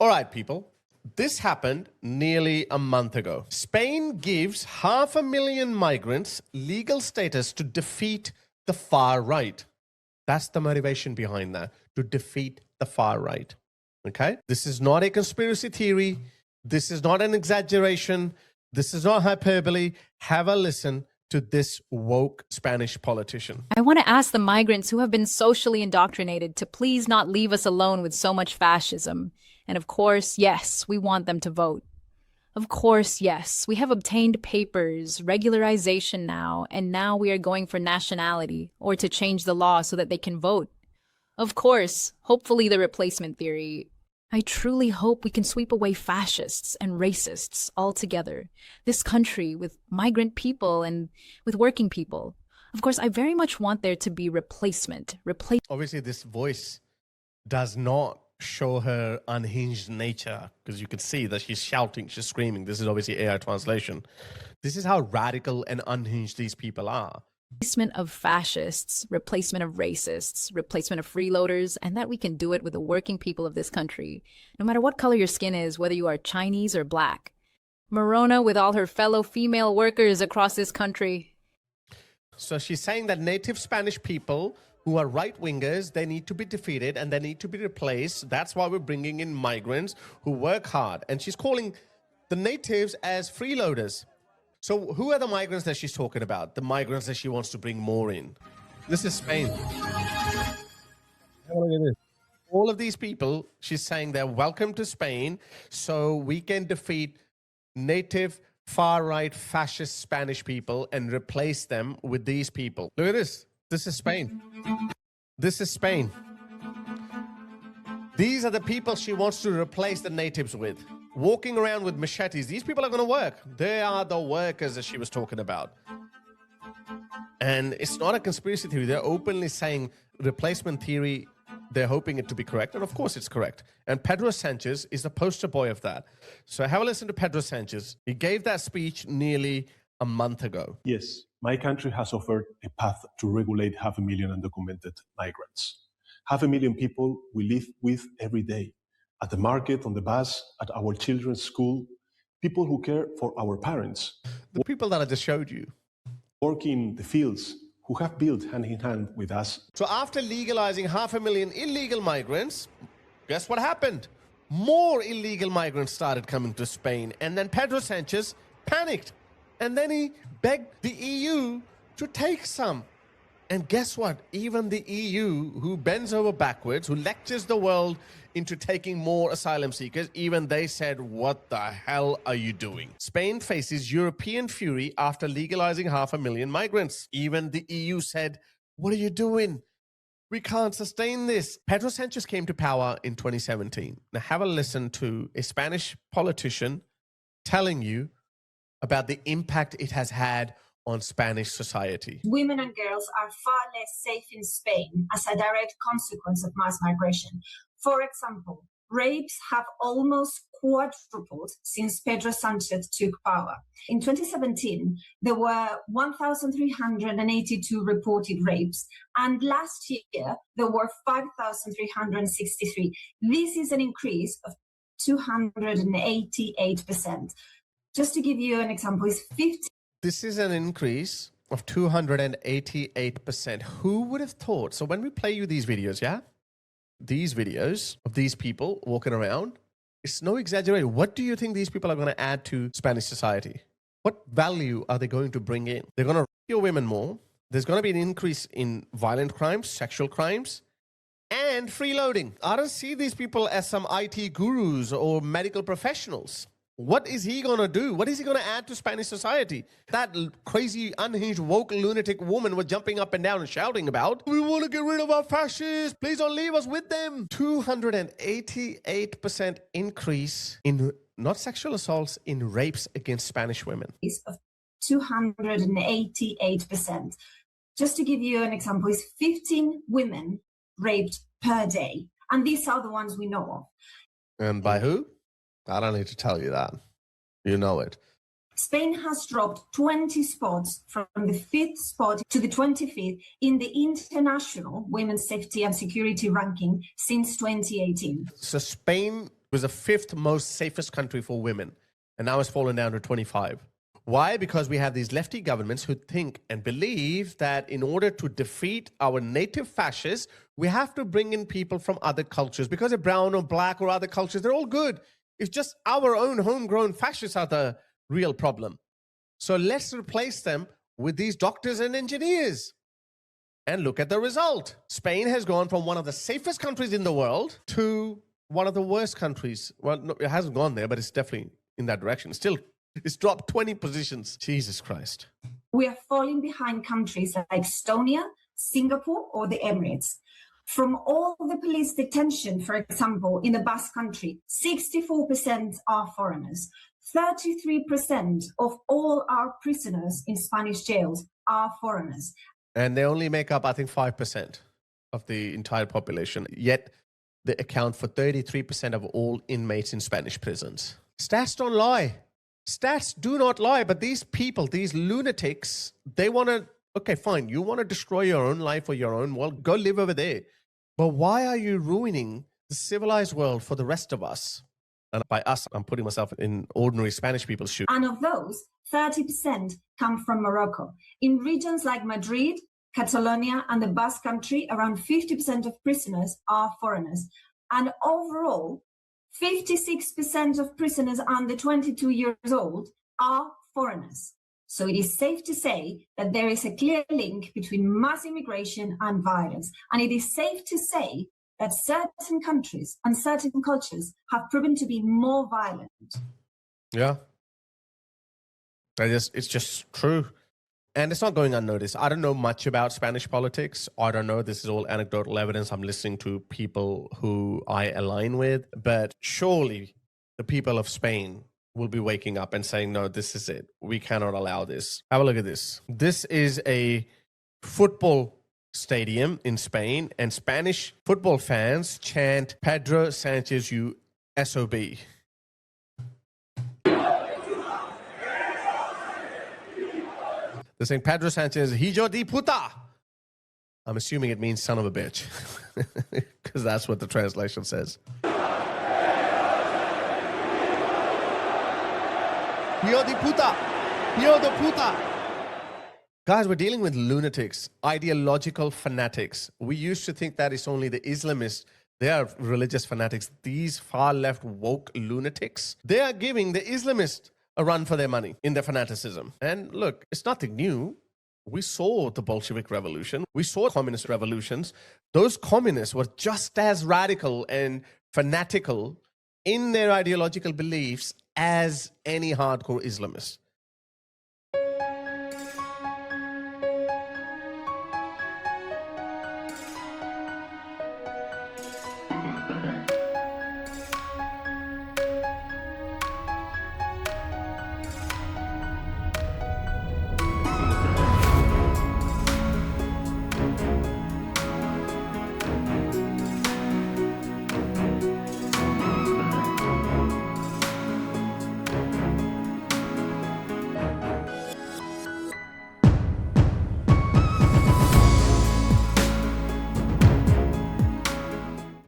All right, people. This happened nearly a month ago. Spain gives 500,000 migrants legal status to defeat the far right. That's the motivation behind that, to defeat the far right. Okay? This is not a conspiracy theory. This is not an exaggeration. This is not hyperbole. Have a listen to this woke Spanish politician. I want to ask the migrants who have been socially indoctrinated to please not leave us alone with so much fascism. And of course, yes, we want them to vote. Of course, yes, we have obtained papers, regularization now, and now we are going for nationality or to change the law so that they can vote. Of course, hopefully the replacement theory. I truly hope we can sweep away fascists and racists altogether. This country with migrant people and with working people. Of course, I very much want there to be replacement. Obviously, this voice does not show her unhinged nature, because you can see that she's shouting, she's screaming. This is obviously AI translation. This is how radical and unhinged these people are. Replacement of fascists, replacement of racists, replacement of freeloaders, and that we can do it with the working people of this country, no matter what color your skin is, whether you are Chinese or black. Morona with all her fellow female workers across this country. So she's saying that native Spanish people who are right-wingers, they need to be defeated and they need to be replaced. That's why we're bringing in migrants who work hard. And she's calling the natives as freeloaders. So who are the migrants that she's talking about? The migrants that she wants to bring more in. This is Spain. All of these people, she's saying they're welcome to Spain so we can defeat native far-right fascist Spanish people and replace them with these people. Look at this. This is Spain. This is Spain. These are the people she wants to replace the natives with. Walking around with machetes. These people are going to work. They are the workers that she was talking about. And it's not a conspiracy theory. They're openly saying replacement theory, they're hoping it to be correct. And of course it's correct. And Pedro Sanchez is the poster boy of that. So have a listen to Pedro Sanchez. He gave that speech nearly a month ago. Yes, my country has offered a path to regulate 500,000 undocumented migrants. 500,000 people we live with every day, at the market, on the bus, at our children's school, people who care for our parents. The people that I just showed you. Work in the fields, who have built hand in hand with us. So after legalizing 500,000 illegal migrants, guess what happened? More illegal migrants started coming to Spain. And then Pedro Sanchez panicked. And then he begged the EU to take some. And guess what? Even the EU, who bends over backwards, who lectures the world into taking more asylum seekers, even they said, what the hell are you doing? Spain faces European fury after legalizing 500,000 migrants. Even the EU said, what are you doing? We can't sustain this. Pedro Sanchez came to power in 2017. Now have a listen to a Spanish politician telling you about the impact it has had on Spanish society. Women and girls are far less safe in Spain as a direct consequence of mass migration. For example, rapes have almost quadrupled since Pedro Sanchez took power. In 2017, there were 1,382 reported rapes, and last year there were 5,363. This is an increase of 288%. Just to give you an example, it's 50. This is an increase of 288%. Who would have thought? So when we play you these videos, yeah? These videos of these people walking around, it's no exaggeration. What do you think these people are going to add to Spanish society? What value are they going to bring in? They're going to rape your women more. There's going to be an increase in violent crimes, sexual crimes, and freeloading. I don't see these people as some IT gurus or medical professionals. What is he going to do? What is he going to add to Spanish society? That crazy, unhinged, woke, lunatic woman was jumping up and down and shouting about, we want to get rid of our fascists. Please don't leave us with them. 288% increase in not sexual assaults, in rapes against Spanish women. Of 288%. Just to give you an example, it's 15 women raped per day. And these are the ones we know of. And by who? I don't need to tell you that. You know it. Spain has dropped 20 spots from the 5th spot to the 25th in the International Women's Safety and Security Ranking since 2018. So Spain was the 5th most safest country for women, and now it's fallen down to 25. Why? Because we have these lefty governments who think and believe that in order to defeat our native fascists, we have to bring in people from other cultures. Because they're brown or black or other cultures, they're all good. It's just our own homegrown fascists are the real problem. So let's replace them with these doctors and engineers. And look at the result. Spain has gone from one of the safest countries in the world to one of the worst countries. Well, no, it hasn't gone there, but it's definitely in that direction. Still, it's dropped 20 positions. Jesus Christ. We are falling behind countries like Estonia, Singapore, or the Emirates. From all the police detention, for example, in the Basque Country, 64% are foreigners. 33% of all our prisoners in Spanish jails are foreigners. And they only make up, I think, 5% of the entire population. Yet they account for 33% of all inmates in Spanish prisons. Stats don't lie. Stats do not lie. But these people, these lunatics, they want to, okay, fine. You want to destroy your own life or your own world? Go live over there. But why are you ruining the civilized world for the rest of us? And by us, I'm putting myself in ordinary Spanish people's shoes. And of those, 30% come from Morocco. In regions like Madrid, Catalonia, and the Basque Country, around 50% of prisoners are foreigners. And overall, 56% of prisoners under 22 years old are foreigners. So it is safe to say that there is a clear link between mass immigration and violence. And it is safe to say that certain countries and certain cultures have proven to be more violent. Yeah. It's just true. And it's not going unnoticed. I don't know much about Spanish politics. I don't know. This is all anecdotal evidence. I'm listening to people who I align with. But surely the people of Spain will be waking up and saying, no, this is it. We cannot allow this. Have a look at this. This is a football stadium in Spain, and Spanish football fans chant, Pedro Sanchez, you SOB. They're saying, Pedro Sanchez, hijo de puta. I'm assuming it means son of a bitch, because that's what the translation says. Hijo de puta. Hijo de puta. Guys, we're dealing with lunatics, ideological fanatics. We used to think that it's only the Islamists. They are religious fanatics. These far left woke lunatics, they are giving the Islamists a run for their money in their fanaticism. And look, it's nothing new. We saw the Bolshevik Revolution. We saw communist revolutions. Those communists were just as radical and fanatical in their ideological beliefs as any hardcore Islamist.